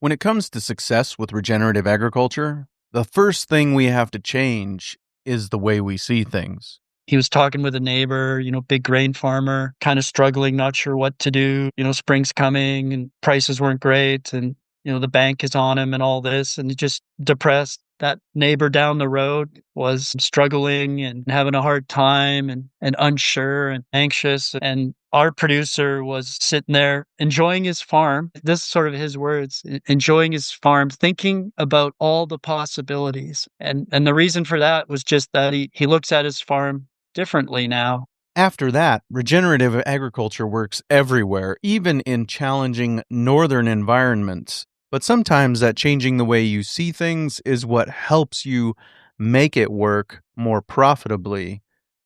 When it comes to success with regenerative agriculture, the first thing we have to change is the way we see things. He was talking with a neighbor, big grain farmer, kind of struggling, not sure what to do. Spring's coming and prices weren't great. And, the bank is on him and all this. And he just depressed. That neighbor down the road was struggling and having a hard time and unsure and anxious. And our producer was sitting there enjoying his farm. This is sort of his words, enjoying his farm, thinking about all the possibilities. And the reason for that was just that he looks at his farm differently now. After that, regenerative agriculture works everywhere, even in challenging northern environments. But sometimes that changing the way you see things is what helps you make it work more profitably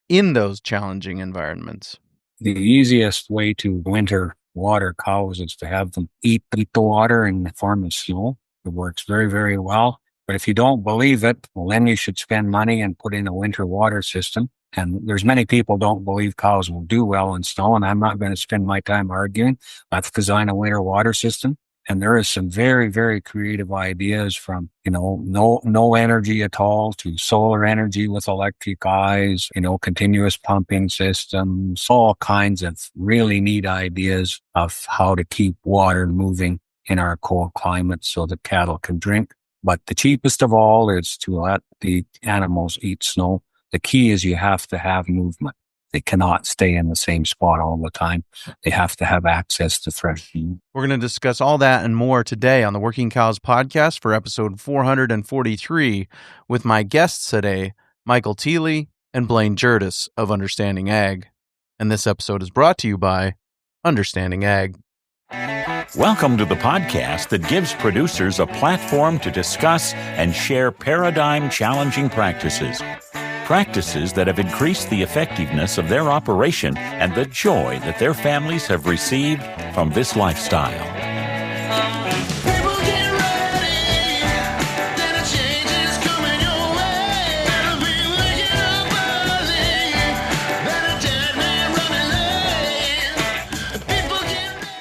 in those challenging environments. The easiest way to winter water cows is to have them eat the water in the form of snow. It works very, very well. But if you don't believe it, well, then you should spend money and put in a winter water system. And there's many people don't believe cows will do well in snow, and I'm not going to spend my time arguing. Let's design a winter water system. And there is some very, very creative ideas from, no energy at all to solar energy with electric eyes, continuous pumping systems, all kinds of really neat ideas of how to keep water moving in our cold climate so that cattle can drink. But the cheapest of all is to let the animals eat snow. The key is you have to have movement. They cannot stay in the same spot all the time. They have to have access to fresh food. We're going to discuss all that and more today on the Working Cows podcast for episode 443 with my guests today, Michael Thiele and Blain Hjertaas of Understanding Ag. And this episode is brought to you by Understanding Ag. Welcome to the podcast that gives producers a platform to discuss and share paradigm-challenging practices that have increased the effectiveness of their operation and the joy that their families have received from this lifestyle.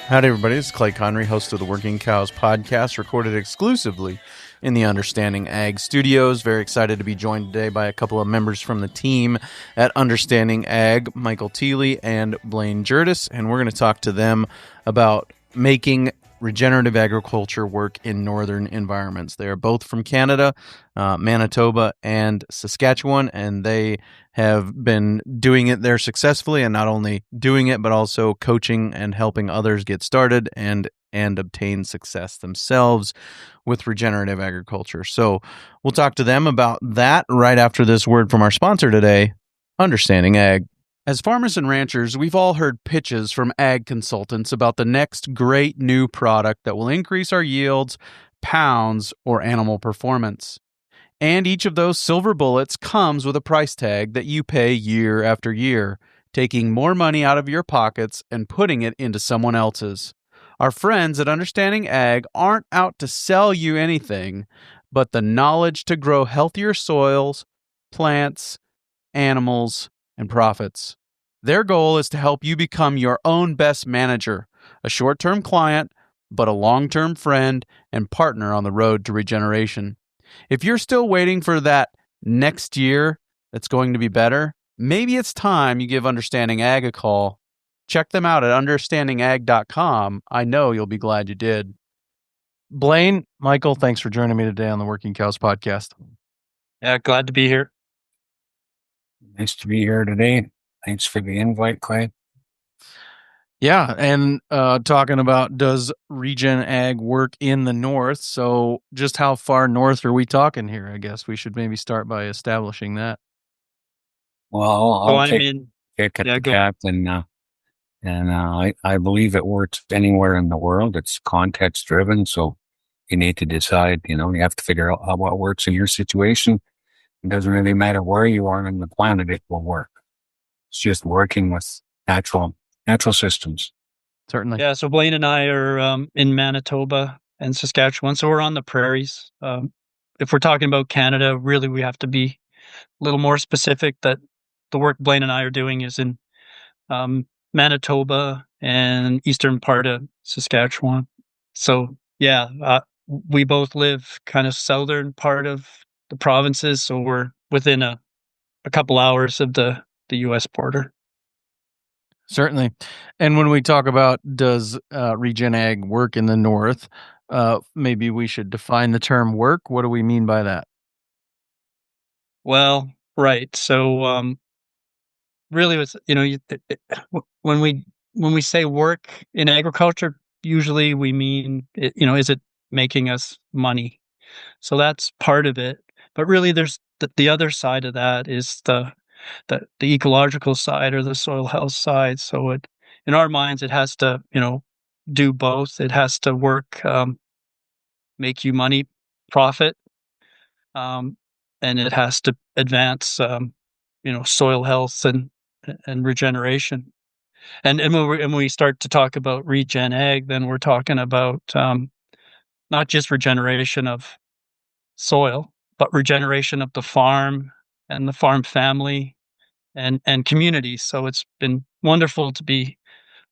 Howdy, everybody. This is Clay Connery, host of the Working Cows podcast, recorded exclusively in the Understanding Ag studios. Very excited to be joined today by a couple of members from the team at Understanding Ag, Michael Thiele and Blain Hjertaas, and we're going to talk to them about making regenerative agriculture work in northern environments. They are both from Canada, Manitoba, and Saskatchewan, and they have been doing it there successfully, and not only doing it, but also coaching and helping others get started and obtain success themselves with regenerative agriculture. So we'll talk to them about that right after this word from our sponsor today, Understanding Ag. As farmers and ranchers, we've all heard pitches from ag consultants about the next great new product that will increase our yields, pounds, or animal performance. And each of those silver bullets comes with a price tag that you pay year after year, taking more money out of your pockets and putting it into someone else's. Our friends at Understanding Ag aren't out to sell you anything, but the knowledge to grow healthier soils, plants, animals, and profits. Their goal is to help you become your own best manager, a short-term client, but a long-term friend and partner on the road to regeneration. If you're still waiting for that next year that's going to be better, maybe it's time you give Understanding Ag a call. Check them out at understandingag.com. I know you'll be glad you did. Blain, Michael, thanks for joining me today on the Working Cows podcast. Yeah, glad to be here. Nice to be here today. Thanks for the invite, Clay. Yeah, and talking about does Regen Ag work in the north? So just how far north are we talking here? I guess we should maybe start by establishing that. Well, I'll take at yeah, the captain. And I believe it works anywhere in the world. It's context driven. So you need to decide, you have to figure out what works in your situation. It doesn't really matter where you are on the planet, it will work. It's just working with natural systems. Certainly. Yeah. So Blain and I are in Manitoba and Saskatchewan. So we're on the prairies. If we're talking about Canada, really, we have to be a little more specific that the work Blain and I are doing is in Manitoba and eastern part of Saskatchewan. So yeah, we both live kind of southern part of the provinces, so we're within a couple hours of the U.S. border. Certainly. And when we talk about does Regen Ag work in the north, maybe we should define the term work. What do we mean by that? Well, right. So really, it's when we say work in agriculture, usually we mean is it making us money? So that's part of it. But really, there's the other side of that is the ecological side or the soil health side. So in our minds, it has to do both. It has to work, make you money, profit, um, and it has to advance soil health and regeneration. And when we start to talk about regen ag, then we're talking about not just regeneration of soil, but regeneration of the farm and the farm family and communities. So it's been wonderful to be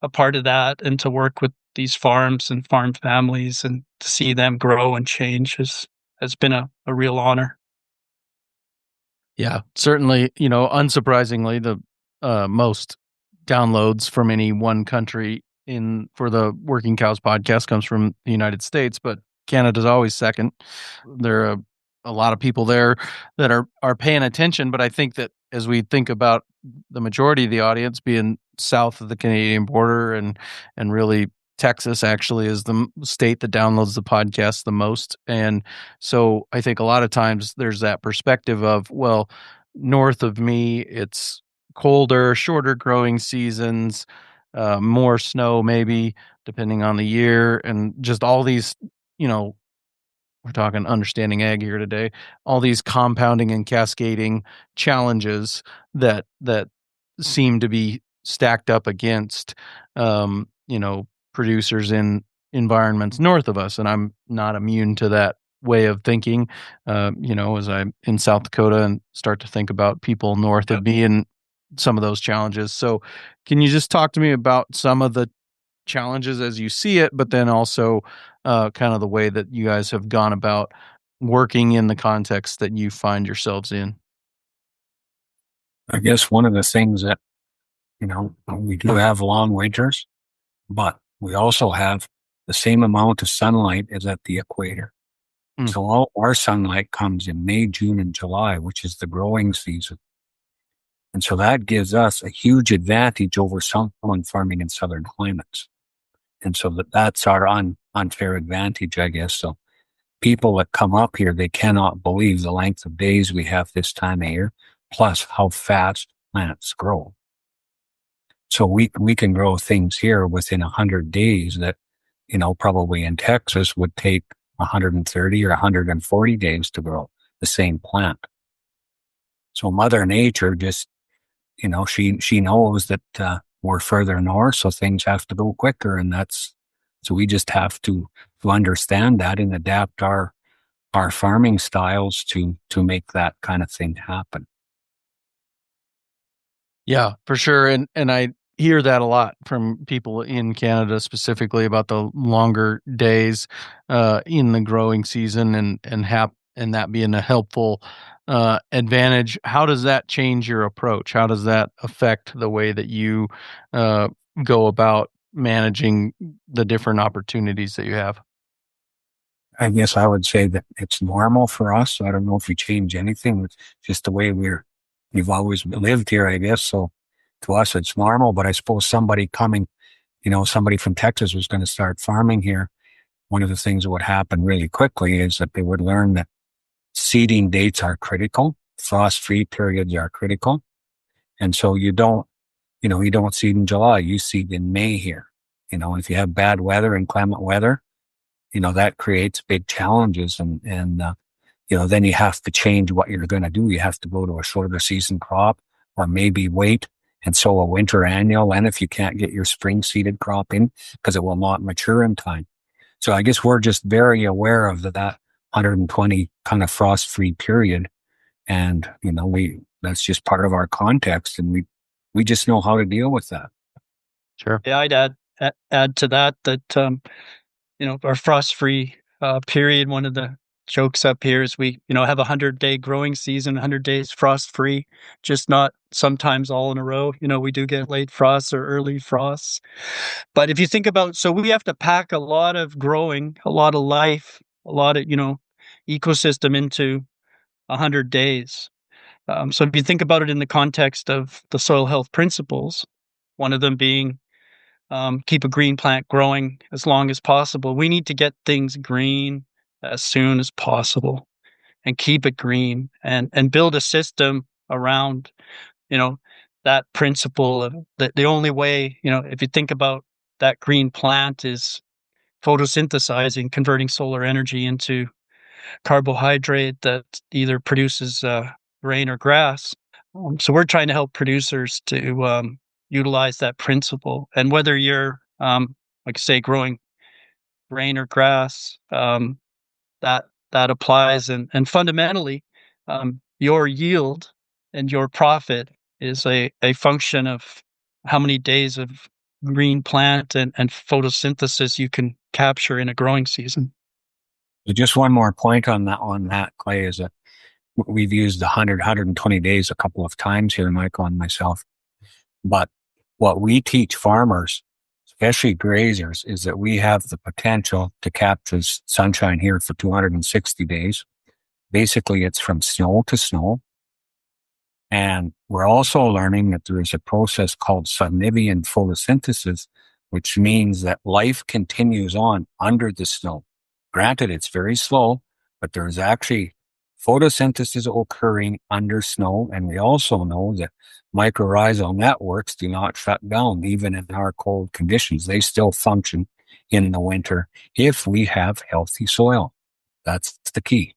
a part of that and to work with these farms and farm families and to see them grow and change has been a real honor. Yeah, certainly, unsurprisingly, the most downloads from any one country for the Working Cows podcast comes from the United States, but Canada's always second. There are a lot of people there that are paying attention, but I think that as we think about the majority of the audience being south of the Canadian border and really Texas actually is the state that downloads the podcast the most. And so I think a lot of times there's that perspective of, well, north of me, it's colder, shorter growing seasons, more snow maybe depending on the year, and just all these, we're talking understanding ag here today, all these compounding and cascading challenges that seem to be stacked up against producers in environments north of us. And I'm not immune to that way of thinking, as I'm in South Dakota and start to think about people north of me and some of those challenges. So can you just talk to me about some of the challenges as you see it, but then also kind of the way that you guys have gone about working in the context that you find yourselves in? I guess one of the things that, we do have long winters, but we also have the same amount of sunlight as at the equator. So all our sunlight comes in May, June, and July, which is the growing season. And so that gives us a huge advantage over someone farming in southern climates. And so that's our unfair advantage, I guess. So people that come up here, they cannot believe the length of days we have this time of year, plus how fast plants grow. So we can grow things here within 100 days that, probably in Texas would take 130 or 140 days to grow the same plant. So Mother Nature just, she knows that we're further north, so things have to go quicker, and so we just have to understand that and adapt our farming styles to make that kind of thing happen. Yeah, for sure. And I hear that a lot from people in Canada specifically about the longer days in the growing season and that being a helpful advantage. How does that change your approach? How does that affect the way that you go about managing the different opportunities that you have? I guess I would say that it's normal for us. I don't know if we change anything. It's just the way we've always lived here, I guess. So to us, it's normal. But I suppose somebody coming, somebody from Texas was going to start farming here. One of the things that would happen really quickly is that they would learn that seeding dates are critical. Frost-free periods are critical. And so you don't seed in July, you seed in May here. If you have bad weather, inclement weather, that creates big challenges. And then you have to change what you're going to do. You have to go to a shorter season crop or maybe wait and sow a winter annual. And if you can't get your spring seeded crop in because it will not mature in time. So I guess we're just very aware of that 120 kind of frost-free period. And, that's just part of our context, and we just know how to deal with that. Sure. Yeah, I'd add to that, our frost-free period. One of the jokes up here is we, have a 100-day growing season, 100 days frost-free, just not sometimes all in a row. We do get late frosts or early frosts. But if you think about, so we have to pack a lot of growing, a lot of life, a lot of, ecosystem into 100 days. So if you think about it in the context of the soil health principles, one of them being keep a green plant growing as long as possible. We need to get things green as soon as possible and keep it green and build a system around, that principle of that the only way, if you think about that green plant is photosynthesizing, converting solar energy into carbohydrate that either produces grain or grass. So we're trying to help producers to utilize that principle. And whether you're, like I say, growing grain or grass, that applies. And fundamentally, your yield and your profit is a function of how many days of green plant and photosynthesis you can capture in a growing season. Just one more point on that, Clay, is that we've used the 120 days a couple of times here, Michael and myself. But what we teach farmers, especially grazers, is that we have the potential to capture sunshine here for 260 days. Basically, it's from snow to snow. And we're also learning that there is a process called subnivean photosynthesis, which means that life continues on under the snow. Granted, it's very slow, but there's actually photosynthesis occurring under snow. And we also know that mycorrhizal networks do not shut down even in our cold conditions. They still function in the winter if we have healthy soil. That's the key.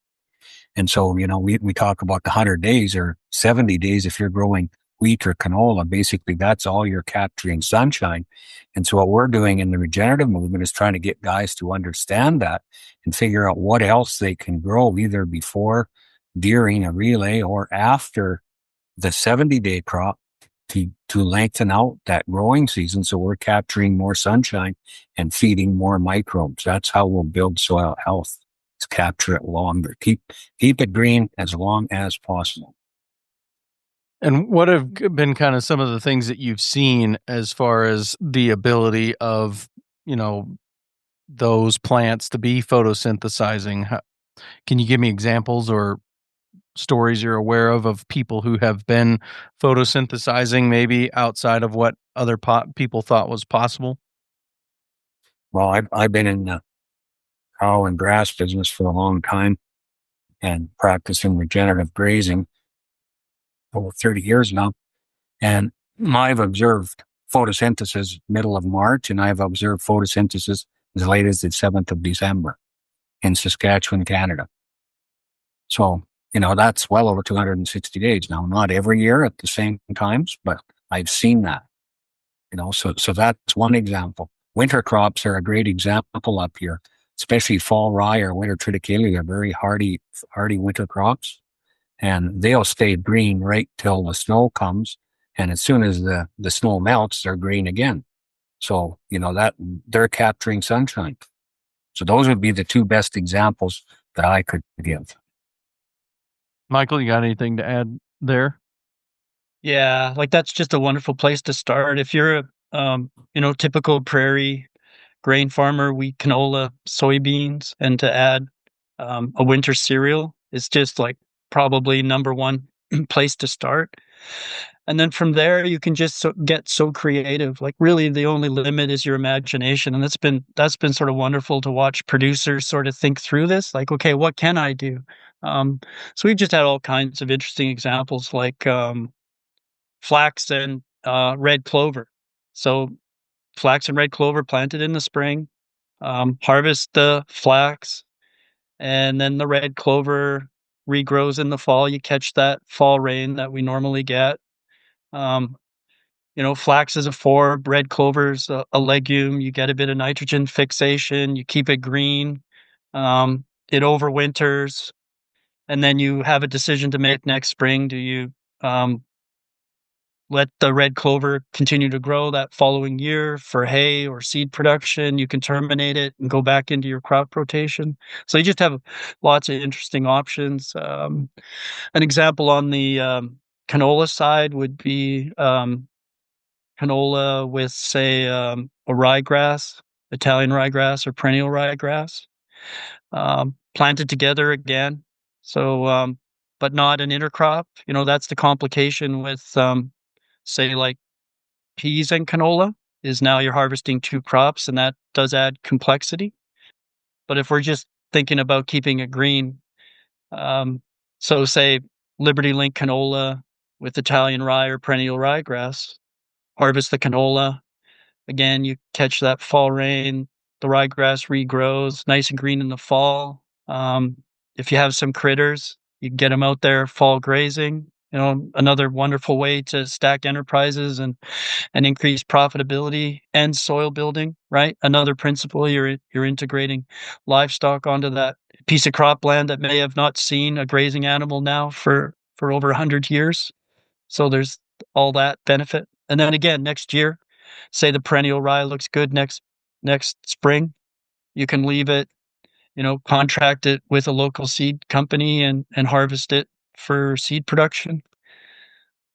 And so, we talk about the 100 days or 70 days if you're growing wheat or canola. Basically, that's all you're capturing sunshine. And so what we're doing in the regenerative movement is trying to get guys to understand that and figure out what else they can grow either before, during a relay, or after the 70-day crop to lengthen out that growing season. So we're capturing more sunshine and feeding more microbes. That's how we'll build soil health. To capture it longer. Keep it green as long as possible. And what have been kind of some of the things that you've seen as far as the ability of, those plants to be photosynthesizing? Can you give me examples or stories you're aware of people who have been photosynthesizing maybe outside of what other people thought was possible? Well, I've been in the cow and grass business for a long time and practicing regenerative grazing over 30 years now. And I've observed photosynthesis middle of March, and I've observed photosynthesis as late as the 7th of December in Saskatchewan, Canada. So, that's well over 260 days now, not every year at the same times, but I've seen that, so that's one example. Winter crops are a great example up here, especially fall rye or winter triticale. They're very hardy winter crops, and they'll stay green right till the snow comes. And as soon as the snow melts, they're green again. So, that they're capturing sunshine. So those would be the two best examples that I could give. Michael, you got anything to add there? Yeah, that's just a wonderful place to start. If you're a, typical prairie grain farmer, wheat, canola, soybeans, and to add a winter cereal is just probably number one place to start. And then from there, you can just get so creative. Really, the only limit is your imagination, and that's been sort of wonderful to watch producers sort of think through this. Okay, what can I do? So we've just had all kinds of interesting examples, flax and red clover. So flax and red clover planted in the spring, harvest the flax, and then the red clover regrows in the fall. You catch that fall rain that we normally get. Flax is a forb, red clover's a legume. You get a bit of nitrogen fixation. You keep it green. It overwinters, and then you have a decision to make next spring. Do you let the red clover continue to grow that following year for hay or seed production. You can terminate it and go back into your crop rotation. So you just have lots of interesting options. An example on the canola side would be canola with, say, a ryegrass, Italian ryegrass or perennial ryegrass, planted together again. So, but not an intercrop. That's the complication with, say, like peas and canola, is now you're harvesting two crops, and that does add complexity. But if we're just thinking about keeping it green, so say Liberty Link canola with Italian rye or perennial ryegrass, harvest the canola. Again, you catch that fall rain, the ryegrass regrows, nice and green in the fall. If you have some critters, you can get them out there fall grazing. Another wonderful way to stack enterprises and increase profitability and soil building, right? Another principle, you're integrating livestock onto that piece of cropland that may have not seen a grazing animal now for over 100 years. So there's all that benefit. And then again, next year, say the perennial rye looks good next spring, you can leave it, contract it with a local seed company and harvest it for seed production.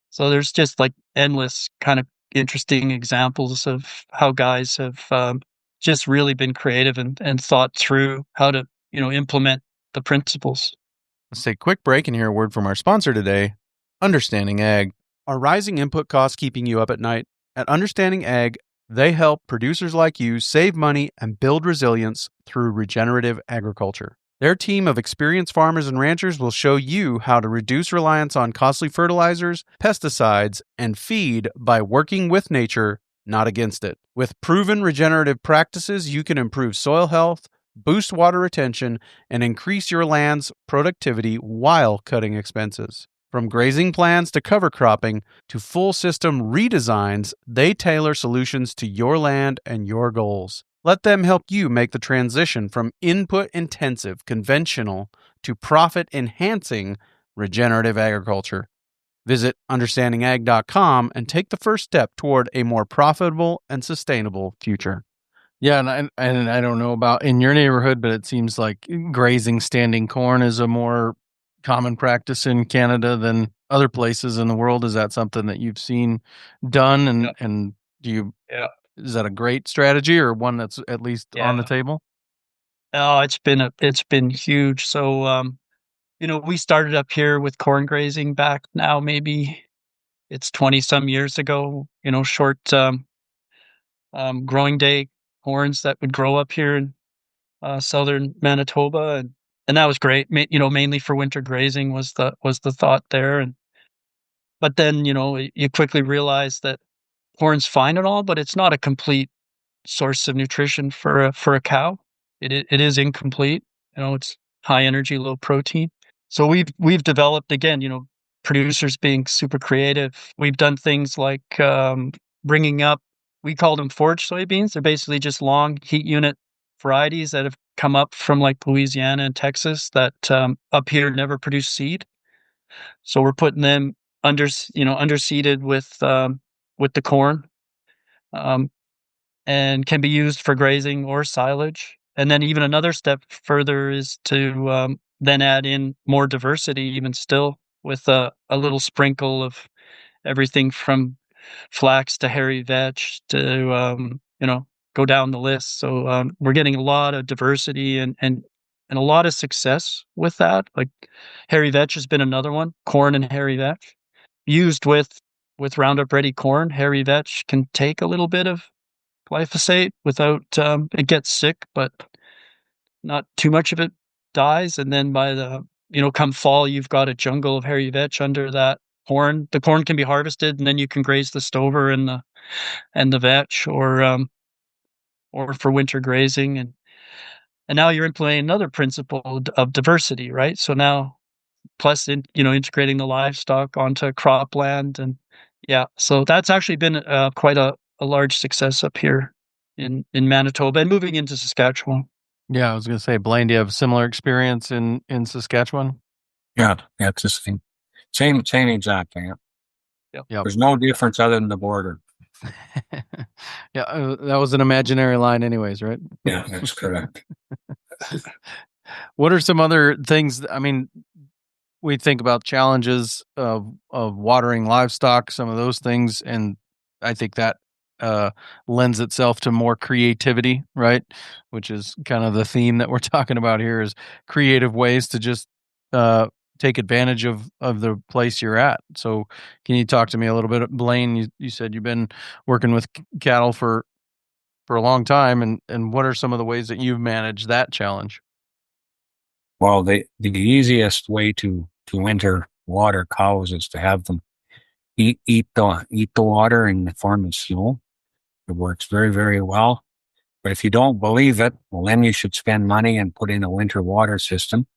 So there's just like endless kind of interesting examples of how guys have just really been creative and thought through how to, implement the principles. Let's take a quick break and hear a word from our sponsor today, Understanding Ag. Are rising input costs keeping you up at night? At Understanding Ag, they help producers like you save money and build resilience through regenerative agriculture. Their team of experienced farmers and ranchers will show you how to reduce reliance on costly fertilizers, pesticides, and feed by working with nature, not against it. With proven regenerative practices, you can improve soil health, boost water retention, and increase your land's productivity while cutting expenses. From grazing plans to cover cropping to full system redesigns, they tailor solutions to your land and your goals. Let them help you make the transition from input-intensive, conventional, to profit-enhancing regenerative agriculture. Visit understandingag.com and take the first step toward a more profitable and sustainable future. Yeah, and I don't know about in your neighborhood, but it seems like grazing standing corn is a more common practice in Canada than other places in the world. Is that something that you've seen done? And do you? Yeah. Is that a great strategy or one that's at least on the table? Oh, it's been huge. So, we started up here with corn grazing back now, maybe it's 20 some years ago, short, growing day corns that would grow up here in, southern Manitoba. And that was great. Mainly for winter grazing was the thought there. But then, you quickly realize that corn's fine and all, but it's not a complete source of nutrition for a cow. It is incomplete. It's high energy, low protein. So we've developed, again, producers being super creative. We've done things like bringing up, we call them forage soybeans. They're basically just long heat unit varieties that have come up from like Louisiana and Texas that up here never produce seed. So we're putting them underseeded with the corn, and can be used for grazing or silage. And then even another step further is to then add in more diversity, even still, with a little sprinkle of everything from flax to hairy vetch to go down the list. So we're getting a lot of diversity and a lot of success with that. Like hairy vetch has been another one, corn and hairy vetch. Used with Roundup Ready corn, hairy vetch can take a little bit of glyphosate without it gets sick, but not too much of it dies. And then by the come fall, you've got a jungle of hairy vetch under that corn. The corn can be harvested, and then you can graze the stover and the vetch, or for winter grazing. And now you're implementing another principle of diversity, right? So now, plus integrating the livestock onto cropland, and so that's actually been quite a large success up here in Manitoba and moving into Saskatchewan. Yeah, I was going to say, Blain, do you have a similar experience in Saskatchewan? Yeah, it's the same exact thing. Yep. There's no difference other than the border. Yeah, that was an imaginary line anyways, right? Yeah, that's correct. What are some other things? I mean, we think about challenges of watering livestock, some of those things, and I think that lends itself to more creativity, right? Which is kind of the theme that we're talking about here, is creative ways to just take advantage of the place you're at. So, can you talk to me a little bit, Blain? You said you've been working with cattle for a long time, and what are some of the ways that you've managed that challenge? Well, the easiest way to winter water cows is to have them eat the water in the form of snow. It works very, very well. But if you don't believe it, well, then you should spend money and put in a winter water system.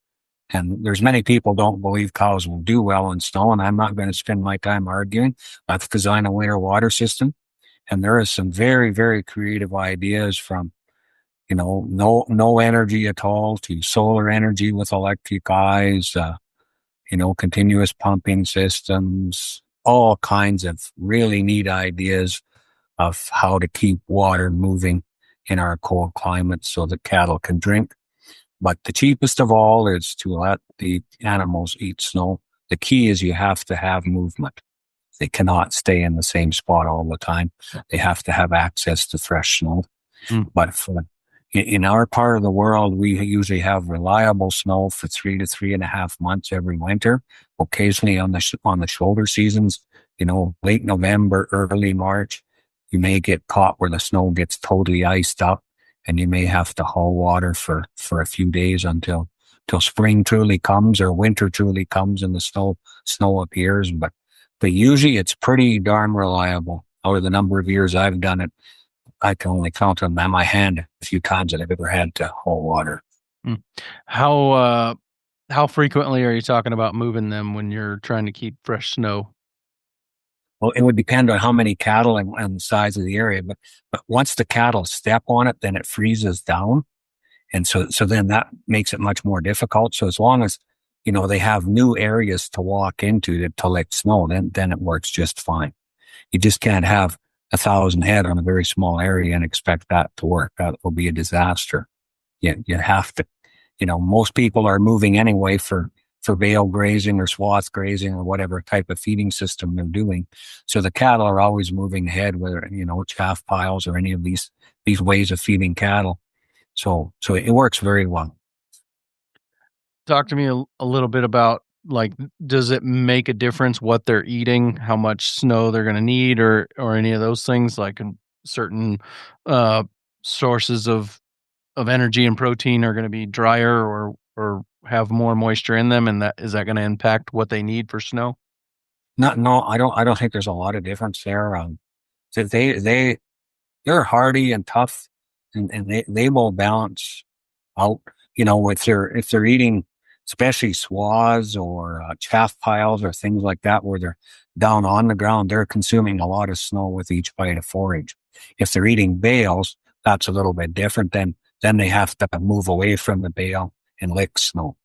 And there's many people don't believe cows will do well in snow, and I'm not going to spend my time arguing. Let's design a winter water system. And there is some very, very creative ideas from, no energy at all to solar energy with electric eyes, continuous pumping systems, all kinds of really neat ideas of how to keep water moving in our cold climate so that cattle can drink. But the cheapest of all is to let the animals eat snow. The key is you have to have movement. They cannot stay in the same spot all the time. They have to have access to fresh snow. But in our part of the world, we usually have reliable snow for 3 to 3.5 months every winter. Occasionally on the shoulder seasons, late November, early March, you may get caught where the snow gets totally iced up, and you may have to haul water for a few days until spring truly comes or winter truly comes and the snow appears. But usually it's pretty darn reliable. Out of the number of years I've done it, I can only count on my hand a few times that I've ever had to haul water. How frequently are you talking about moving them when you're trying to keep fresh snow? Well, it would depend on how many cattle and the size of the area. But once the cattle step on it, then it freezes down. And so then that makes it much more difficult. So as long as, they have new areas to walk into to collect snow, then it works just fine. You just can't have 1,000 head on a very small area and expect that to work. That will be a disaster. You have to, most people are moving anyway for bale grazing or swath grazing or whatever type of feeding system they're doing. So the cattle are always moving ahead, whether, chaff piles or any of these ways of feeding cattle. So it works very well. Talk to me a little bit about, does it make a difference what they're eating, how much snow they're going to need, or any of those things, like certain sources of energy and protein are going to be drier or have more moisture in them, and is that going to impact what they need for snow? No, I don't think there's a lot of difference there. They're hardy and tough, and they will balance out. If they're eating especially swaths or chaff piles or things like that, where they're down on the ground, they're consuming a lot of snow with each bite of forage. If they're eating bales, that's a little bit different. Then they have to move away from the bale and lick snow.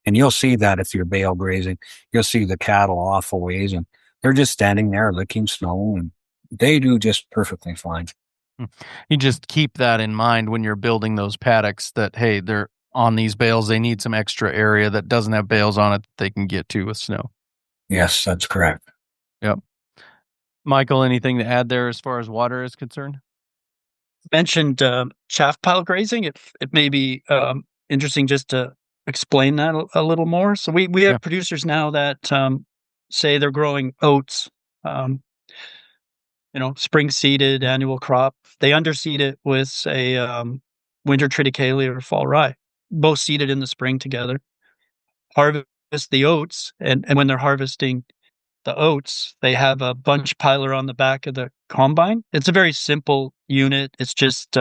And you'll see that if you're bale grazing, you'll see the cattle off a ways and they're just standing there licking snow, and they do just perfectly fine. You just keep that in mind when you're building those paddocks, that, hey, they're on these bales, they need some extra area that doesn't have bales on it that they can get to with snow. Yes, that's correct. Yep. Michael, anything to add there as far as water is concerned? Mentioned chaff pile grazing. It may be interesting just to explain that a little more. So we have producers now that say they're growing oats, spring seeded annual crop. They underseed it with a winter triticale or fall rye, both seeded in the spring together. Harvest the oats, and when they're harvesting the oats, they have a bunch piler on the back of the combine. It's a very simple unit. It's just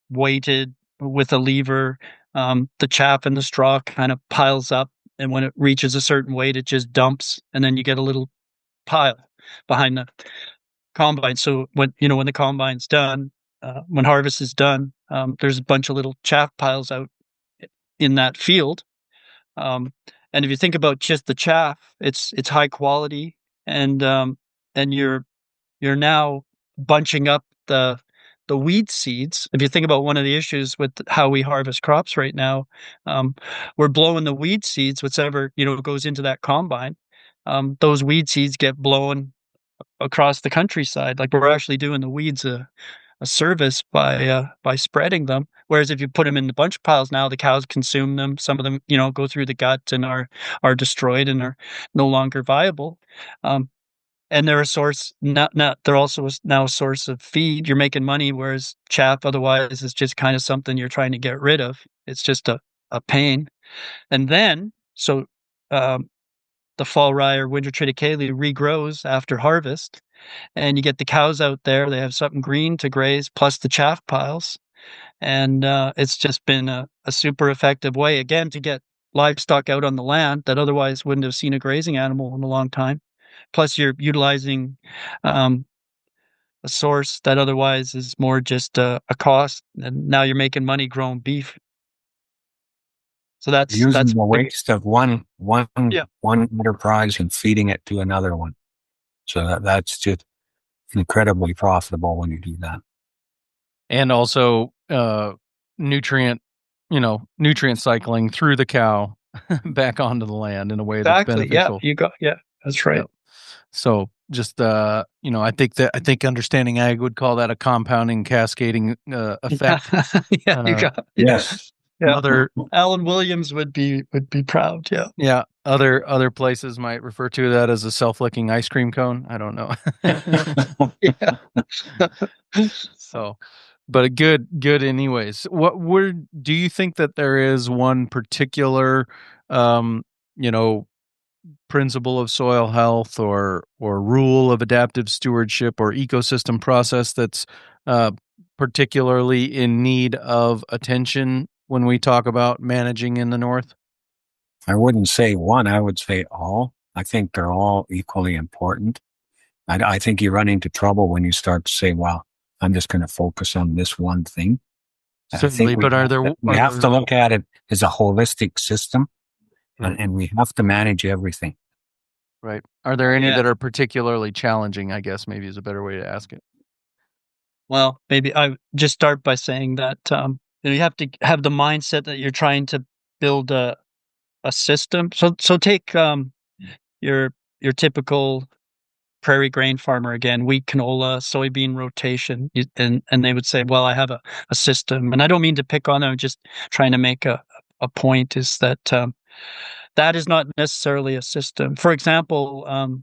weighted with a lever. The chaff and the straw kind of piles up, and when it reaches a certain weight, it just dumps, and then you get a little pile behind the combine. So when the combine's done, when harvest is done, there's a bunch of little chaff piles out in that field. And if you think about just the chaff, it's high quality, and and you're now bunching up the weed seeds. If you think about one of the issues with how we harvest crops right now, we're blowing the weed seeds, whatever goes into that combine. Those weed seeds get blown across the countryside. Like, we're actually doing the weeds a service by spreading them. Whereas if you put them in the bunch piles now, the cows consume them. Some of them, go through the gut and are destroyed and are no longer viable. And they're a source, they're also now a source of feed. You're making money, whereas chaff otherwise is just kind of something you're trying to get rid of. It's just a pain. And then, the fall rye or winter triticale regrows after harvest, and you get the cows out there. They have something green to graze, plus the chaff piles. And it's just been a super effective way, again, to get livestock out on the land that otherwise wouldn't have seen a grazing animal in a long time. Plus, you're utilizing a source that otherwise is more just a cost, and now you're making money growing beef. So that's using the waste of one Yeah. enterprise and feeding it to another one. So that's just incredibly profitable when you do that. And also nutrient cycling through the cow back onto the land in a way that's beneficial. That's right. Yep. So just I think understanding ag would call that a compounding, cascading effect. Yes. Yeah. Other Alan Williams would be proud. Yeah. Yeah. Other places might refer to that as a self-licking ice cream cone. I don't know. So, but good anyways. Do you think that there is one particular principle of soil health or rule of adaptive stewardship or ecosystem process that's particularly in need of attention when we talk about managing in the North? I wouldn't say one. I would say all. I think they're all equally important. I think you run into trouble when you start to say, well, I'm just going to focus on this one thing. Certainly, but we have to look at it as a holistic system, and we have to manage everything. Right. Are there any that are particularly challenging, I guess maybe is a better way to ask it? Well, maybe I just start by saying that you have to have the mindset that you're trying to build a system. So take your typical prairie grain farmer again, wheat, canola, soybean rotation, and they would say, well, I have a system. And I don't mean to pick on them, I'm just trying to make a point, is that that is not necessarily a system. For example,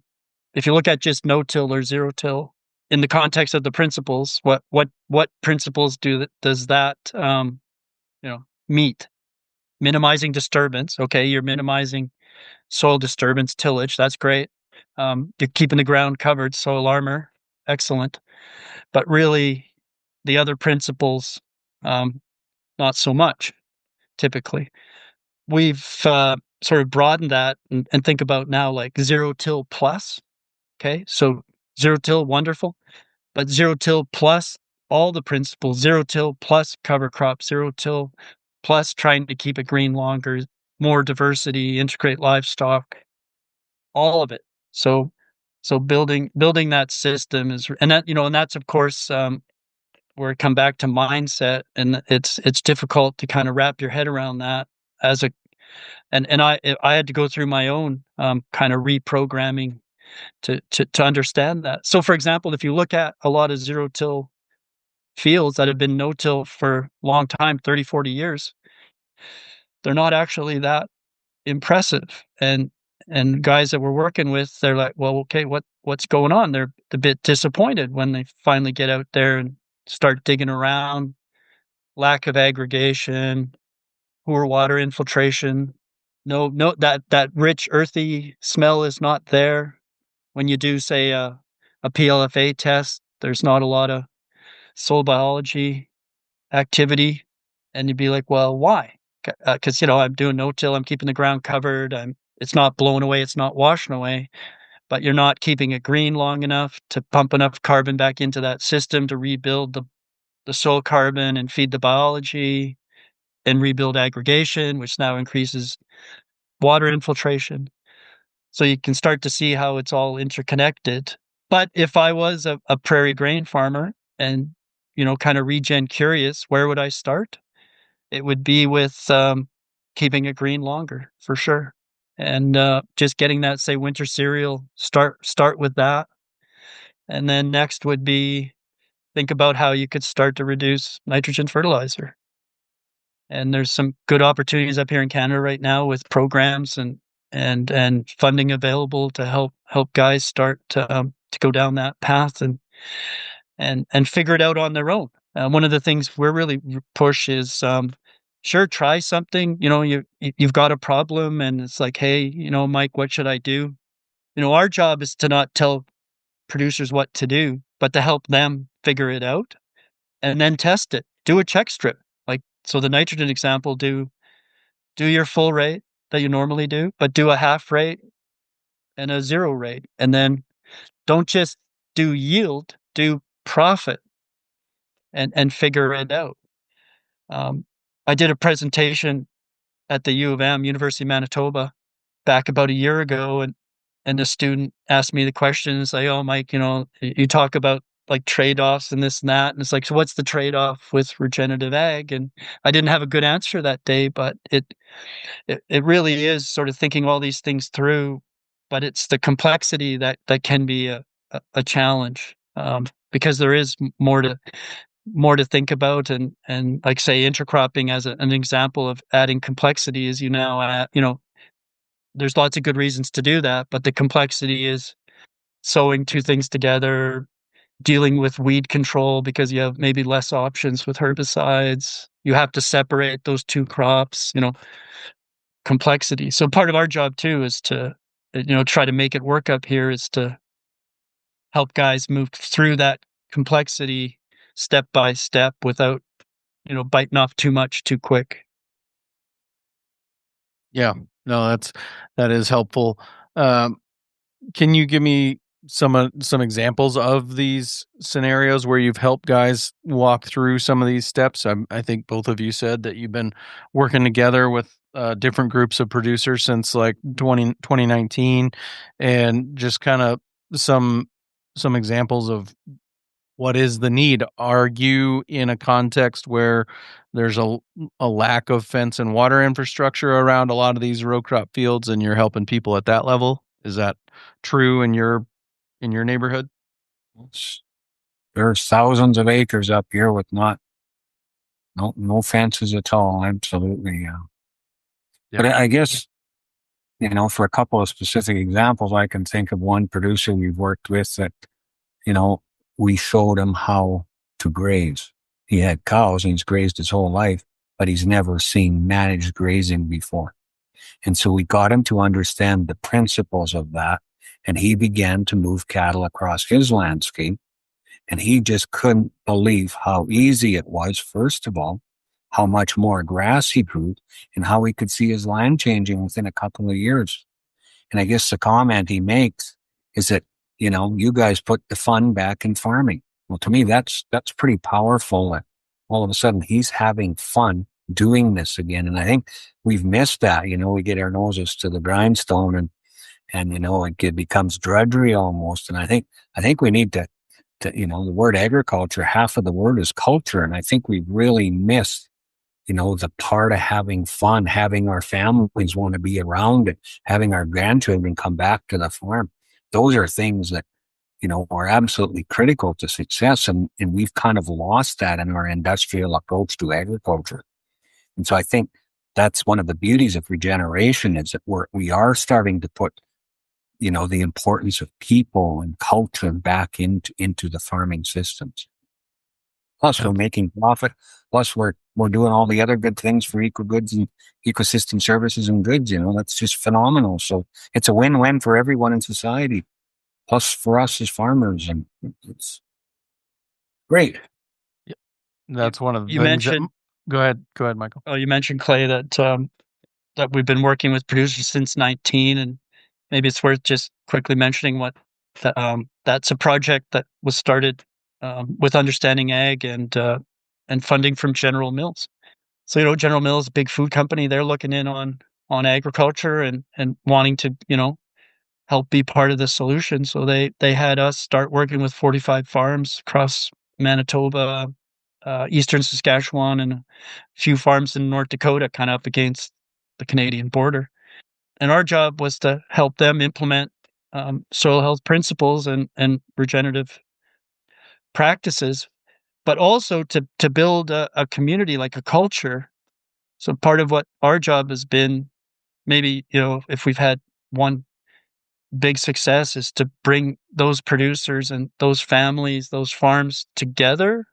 if you look at just no-till or zero-till, in the context of the principles, what principles does that meet? Minimizing disturbance. Okay, you're minimizing soil disturbance, tillage. That's great. You're keeping the ground covered, soil armor. Excellent. But really, the other principles, not so much, typically. We've sort of broadened that and think about now like zero-till plus. Okay, so zero-till, wonderful. But zero-till plus all the principles, zero-till plus cover crop, zero-till plus trying to keep it green longer, more diversity, integrate livestock, all of it. So building that system is, and that's of course where it come back to mindset, and it's difficult to kind of wrap your head around that and I had to go through my own kind of reprogramming to understand that. So, for example, if you look at a lot of zero-till fields that have been no-till for a long time, 30, 40 years, they're not actually that impressive. And guys that we're working with, they're like, well, okay, what's going on? They're a bit disappointed when they finally get out there and start digging around. Lack of aggregation, poor water infiltration. No, that rich earthy smell is not there. When you do, say, a PLFA test, there's not a lot of soil biology activity, and you'd be like, well, why? Because I'm doing no-till, I'm keeping the ground covered, it's not blowing away, it's not washing away, but you're not keeping it green long enough to pump enough carbon back into that system to rebuild the soil carbon and feed the biology and rebuild aggregation, which now increases water infiltration. So you can start to see how it's all interconnected. But if I was a prairie grain farmer and, kind of regen curious, where would I start? It would be with keeping it green longer, for sure. And just getting that, say, winter cereal, start with that. And then next would be think about how you could start to reduce nitrogen fertilizer. And there's some good opportunities up here in Canada right now with programs and funding available to help guys start to go down that path and figure it out on their own. One of the things we're really push is sure, try something. You've got a problem and it's like, hey, Mike, what should I do? Our job is to not tell producers what to do, but to help them figure it out and then test it. Do a check strip. Like, so the nitrogen example, do your full rate that you normally do, but do a half rate and a zero rate. And then don't just do yield, do profit and figure it out. I did a presentation at the U of M, University of Manitoba, back about a year ago, and the student asked me the question, it's like, oh, Mike, you talk about like trade-offs and this and that, and it's like, so what's the trade-off with regenerative ag? And I didn't have a good answer that day, but it really is sort of thinking all these things through, but it's the complexity that can be a challenge, because there is more to think about, and like, say, intercropping as an example of adding complexity is there's lots of good reasons to do that, but the complexity is sewing two things together, dealing with weed control because you have maybe less options with herbicides. You have to separate those two crops, complexity. So part of our job too is to, try to make it work up here, is to help guys move through that complexity step by step without, biting off too much too quick. Yeah, no, that is helpful. Can you give me some examples of these scenarios where you've helped guys walk through some of these steps? I think both of you said that you've been working together with different groups of producers since like 2019, and just kind of some examples of what is the need. Are you in a context where there's a lack of fence and water infrastructure around a lot of these row crop fields, and you're helping people at that level? Is that true in your neighborhood? There's thousands of acres up here with no fences at all. Absolutely. Yeah. But I guess, for a couple of specific examples, I can think of one producer we've worked with that, we showed him how to graze. He had cows and he's grazed his whole life, but he's never seen managed grazing before. And so we got him to understand the principles of that. And he began to move cattle across his landscape. And he just couldn't believe how easy it was, first of all, how much more grass he grew, and how he could see his land changing within a couple of years. And I guess the comment he makes is that, you guys put the fun back in farming. Well, to me, that's pretty powerful. That all of a sudden he's having fun doing this again. And I think we've missed that. We get our noses to the grindstone and it becomes drudgery almost. And I think we need to, the word agriculture, half of the word is culture. And I think we've really missed, the part of having fun, having our families want to be around it, having our grandchildren come back to the farm. Those are things that, are absolutely critical to success. And we've kind of lost that in our industrial approach to agriculture. And so I think that's one of the beauties of regeneration, is that we are starting to put, the importance of people and culture back into the farming systems. Plus, we're making profit. Plus, we're doing all the other good things for eco goods and ecosystem services and goods. That's just phenomenal. So it's a win-win for everyone in society. Plus, for us as farmers, and it's great. That's one of the you things. Mentioned. Go ahead, Michael. Oh, you mentioned, Clay, that we've been working with producers since 19, and maybe it's worth just quickly mentioning that's a project that was started with Understanding Ag and funding from General Mills. So General Mills, a big food company, they're looking in on agriculture and wanting to help be part of the solution. So they had us start working with 45 farms across Manitoba, eastern Saskatchewan, and a few farms in North Dakota, kind of up against the Canadian border. And our job was to help them implement soil health principles and regenerative practices, but also to build a community, like a culture. So part of what our job has been, maybe, if we've had one big success, is to bring those producers and those families, those farms together,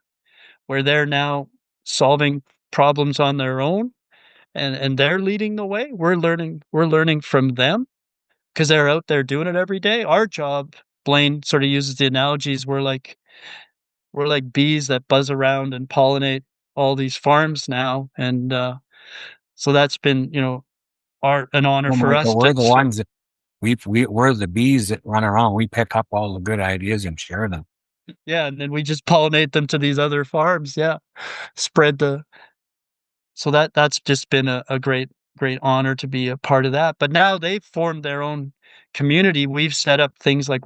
where they're now solving problems on their own, and they're leading the way. We're learning from them because they're out there doing it every day. Our job, Blain sort of uses the analogies, we're like bees that buzz around and pollinate all these farms now, and so that's been, an honor Well, for us Michael, to we're the ones that we're the bees that run around. We pick up all the good ideas and share them. yeah, and then we just pollinate them to these other farms. Yeah, spread the so that's just been a great honor to be a part of that. But now they've formed their own community. We've set up things like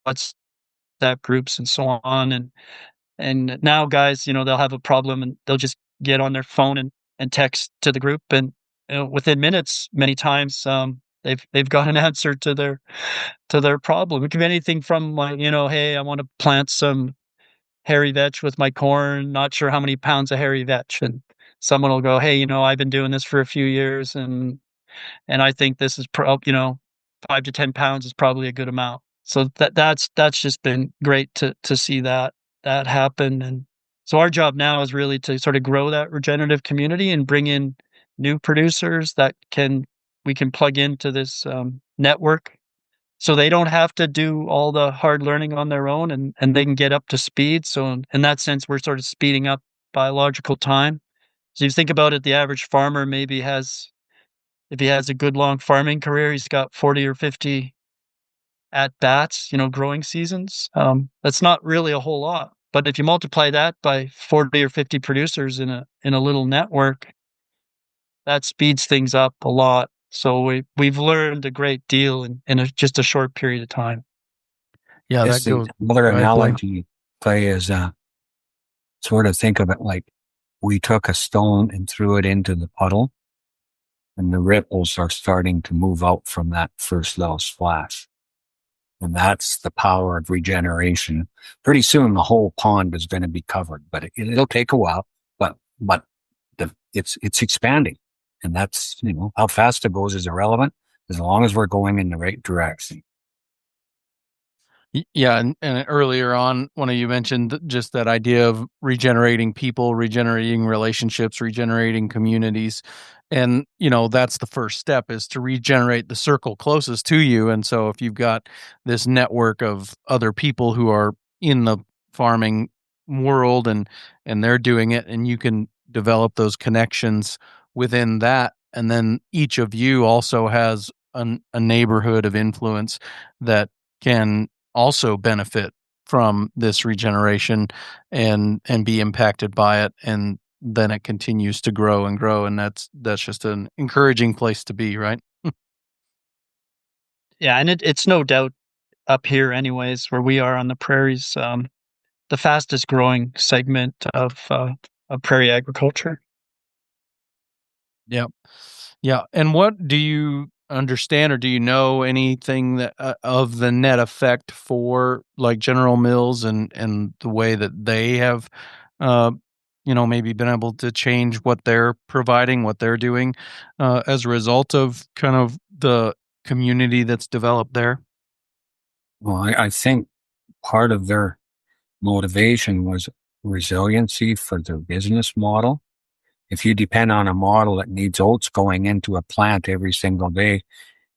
WhatsApp groups and so on, and now guys, they'll have a problem and they'll just get on their phone and text to the group, and within minutes, many times, they've got an answer to their problem. It can be anything from, like, hey, I want to plant some hairy vetch with my corn, not sure how many pounds of hairy vetch, and someone will go, hey, I've been doing this for a few years, and I think this is 5 to 10 pounds is probably a good amount. So that's just been great to see that happen. And so our job now is really to sort of grow that regenerative community and bring in new producers that we can plug into this network, so they don't have to do all the hard learning on their own, and they can get up to speed. So in that sense, we're sort of speeding up biological time. So you think about it, the average farmer maybe if he has a good long farming career, he's got 40 or 50 at bats, growing seasons. That's not really a whole lot. But if you multiply that by 40 or 50 producers in a little network, that speeds things up a lot. So we've learned a great deal in just a short period of time. Yeah, Yes, that goes. another Go ahead, Blain. analogy, Clay, is sort of think of it like we took a stone and threw it into the puddle, and the ripples are starting to move out from that first little splash. And that's the power of regeneration. Pretty soon, the whole pond is going to be covered, but it'll take a while. But it's expanding, and that's, how fast it goes is irrelevant as long as we're going in the right direction. Yeah, and earlier on, one of you mentioned just that idea of regenerating people, regenerating relationships, regenerating communities. And, that's the first step, is to regenerate the circle closest to you. And so if you've got this network of other people who are in the farming world and they're doing it, and you can develop those connections within that, and then each of you also has a neighborhood of influence that can also benefit from this regeneration and be impacted by it, and then it continues to grow and grow, and that's just an encouraging place to be, right? Yeah, and it's no doubt up here, anyways, where we are on the prairies, the fastest growing segment of prairie agriculture. Yeah. Yeah. And what do you understand, or do you know anything that of the net effect for, like, General Mills and the way that they have, maybe been able to change what they're providing, what they're doing, as a result of kind of the community that's developed there? Well, I think part of their motivation was resiliency for their business model. If you depend on a model that needs oats going into a plant every single day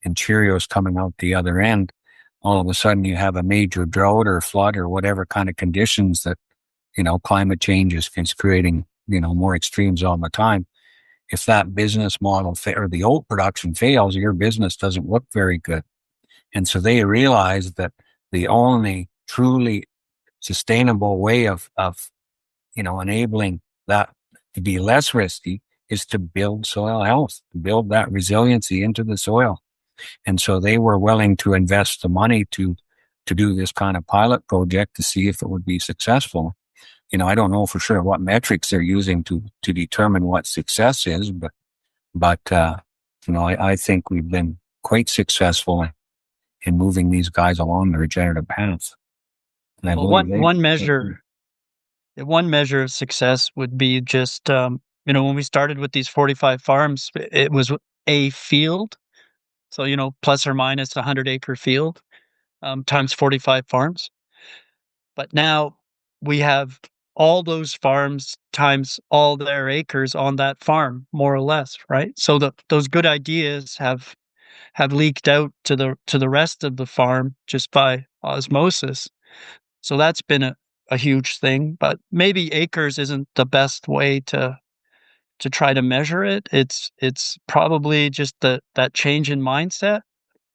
and Cheerios coming out the other end, all of a sudden you have a major drought or flood or whatever kind of conditions that, climate change is creating, more extremes all the time. If that business model or the oat production fails, your business doesn't look very good. And so they realized that the only truly sustainable way of enabling that to be less risky is to build soil health, to build that resiliency into the soil. And so they were willing to invest the money to do this kind of pilot project to see if it would be successful. I don't know for sure what metrics they're using to determine what success is, but I think we've been quite successful in moving these guys along the regenerative path. And I Well, believe one measure of success would be just, when we started with these 45 farms, it was a field. So, plus or minus 100-acre field, times 45 farms. But now we have all those farms times all their acres on that farm, more or less, right? So those good ideas have leaked out to the rest of the farm just by osmosis. So that's been a huge thing. But maybe acres isn't the best way to try to measure it. It's probably just that change in mindset.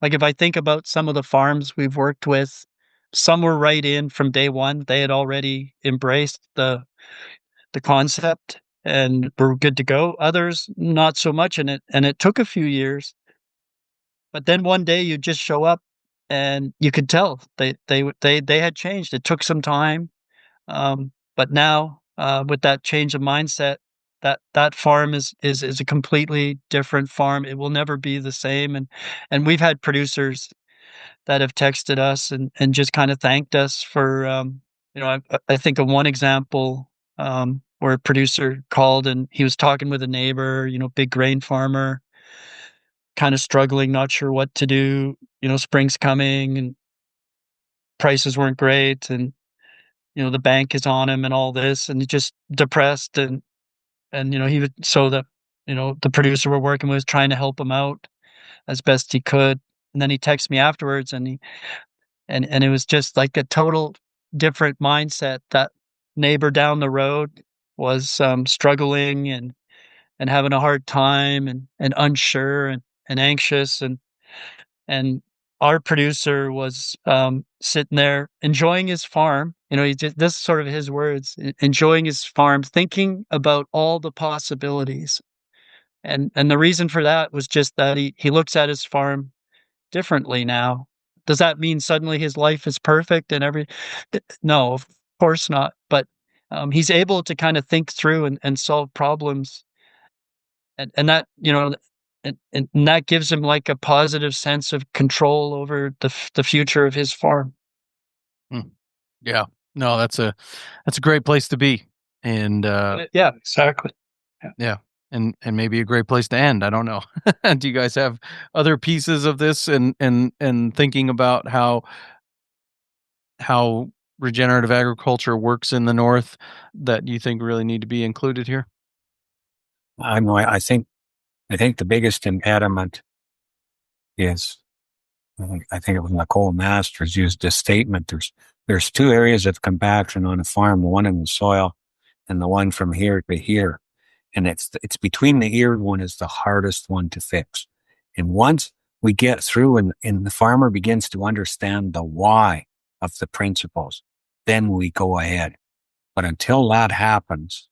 Like if I think about some of the farms we've worked with, some were right in from day one. They had already embraced the concept and were good to go. Others not so much, and it took a few years. But then one day you just show up and you could tell they had changed. It took some time. But now, with that change of mindset, that farm is a completely different farm. It will never be the same. And we've had producers that have texted us and just kind of thanked us for, I think of one example, where a producer called and he was talking with a neighbor, big grain farmer, kind of struggling, not sure what to do. Spring's coming and prices weren't great, and the bank is on him and all this, and he's just depressed, and he would, so the producer we're working with was trying to help him out as best he could. And then he texted me afterwards, and it was just like a total different mindset. That neighbor down the road was struggling and having a hard time and unsure and anxious, and our producer was sitting there enjoying his farm. This is sort of his words: enjoying his farm, thinking about all the possibilities. And the reason for that was just that he looks at his farm differently now. Does that mean suddenly his life is perfect and no, of course not. But he's able to kind of think through and solve problems, and that and that gives him like a positive sense of control over the future of his farm. Yeah, no, that's a great place to be, and yeah, exactly. Yeah, and maybe a great place to end. I don't know. Do you guys have other pieces of this and thinking about how regenerative agriculture works in the North that you think really need to be included here? I think the biggest impediment is, I think it was Nicole Masters used this statement. There's two areas of compaction on a farm, the one in the soil and the one from here to here. And it's between the ear one is the hardest one to fix. And once we get through and the farmer begins to understand the why of the principles, then we go ahead. But until that happens,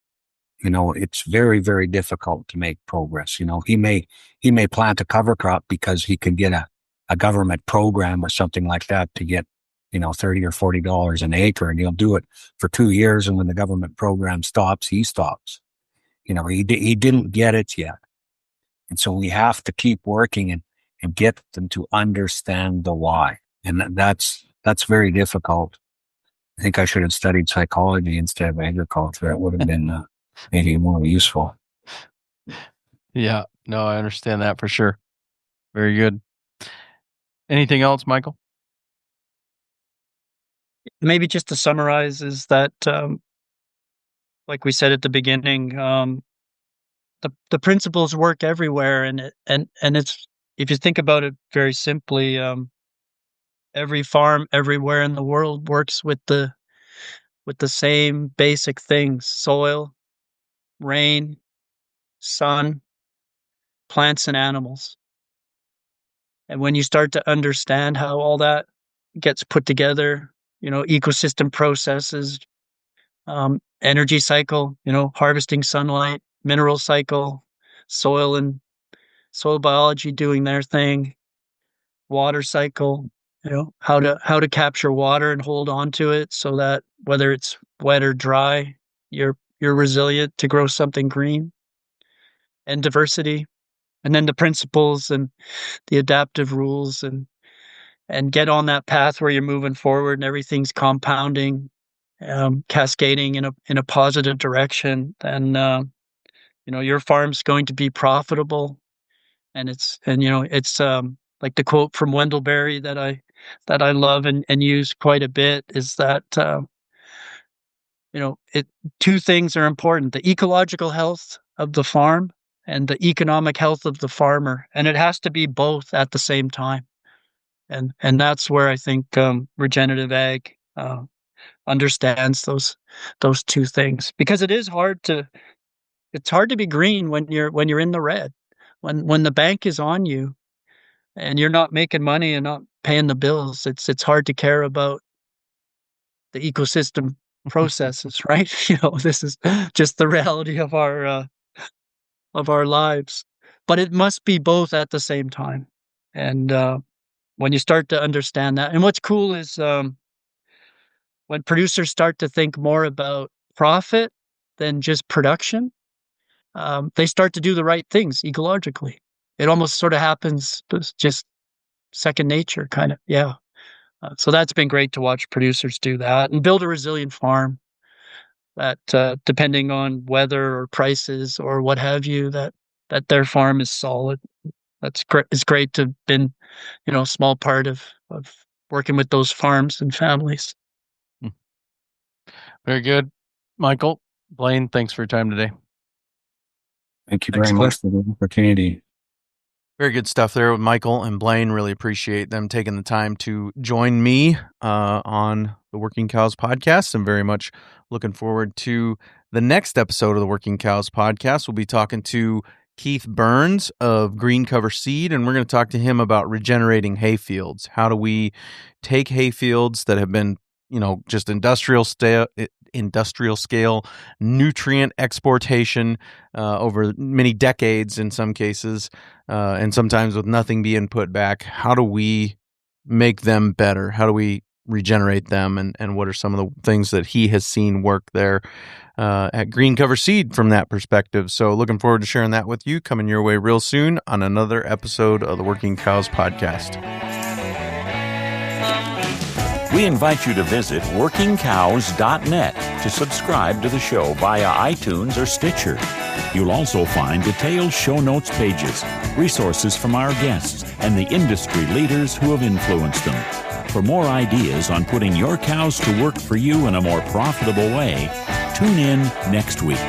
it's very, very difficult to make progress. He may plant a cover crop because he could get a government program or something like that to get, $30 or $40 an acre, and he'll do it for 2 years. And when the government program stops, he stops. He didn't get it yet. And so we have to keep working and get them to understand the why. And that's very difficult. I think I should have studied psychology instead of agriculture. It would have been maybe more useful. Yeah, no, I understand that for sure. Very good. Anything else, Michael? Maybe just to summarize is that, like we said at the beginning, the principles work everywhere, and it's, if you think about it very simply, every farm everywhere in the world works with the same basic things: soil, rain, sun, plants, and animals. And when you start to understand how all that gets put together, ecosystem processes, energy cycle, harvesting sunlight, mineral cycle, soil and soil biology doing their thing, water cycle, how to capture water and hold on to it so that whether it's wet or dry, you're resilient to grow something green, and diversity, and then the principles and the adaptive rules, and get on that path where you're moving forward and everything's compounding, cascading in a positive direction. Then your farm's going to be profitable, and it's like the quote from Wendell Berry that I love and use quite a bit is that two things are important: the ecological health of the farm and the economic health of the farmer, and it has to be both at the same time. And that's where I think regenerative ag understands those two things, because it's hard to be green when you're in the red, when the bank is on you and you're not making money and not paying the bills. It's hard to care about the ecosystem processes, right? This is just the reality of our lives. But it must be both at the same time. And when you start to understand that, and what's cool is when producers start to think more about profit than just production, they start to do the right things ecologically. It almost sort of happens just second nature, kind of. Yeah. So that's been great to watch producers do that and build a resilient farm that, depending on weather or prices or what have you, that their farm is solid. That's great. It's great to have been, a small part of working with those farms and families. Very good. Michael, Blain, thanks for your time today. Thank you very much for the opportunity. Very good stuff there with Michael and Blain. Really appreciate them taking the time to join me on the Working Cows podcast. I'm very much looking forward to the next episode of the Working Cows podcast. We'll be talking to Keith Burns of Green Cover Seed, and we're going to talk to him about regenerating hayfields. How do we take hayfields that have been, just industrial scale nutrient exportation over many decades in some cases, and sometimes with nothing being put back? How do we make them better? How do we regenerate them? And what are some of the things that he has seen work there at Green Cover Seed from that perspective? So looking forward to sharing that with you, coming your way real soon on another episode of the Working Cows podcast. We invite you to visit workingcows.net to subscribe to the show via iTunes or Stitcher. You'll also find detailed show notes pages, resources from our guests, and the industry leaders who have influenced them. For more ideas on putting your cows to work for you in a more profitable way, tune in next week.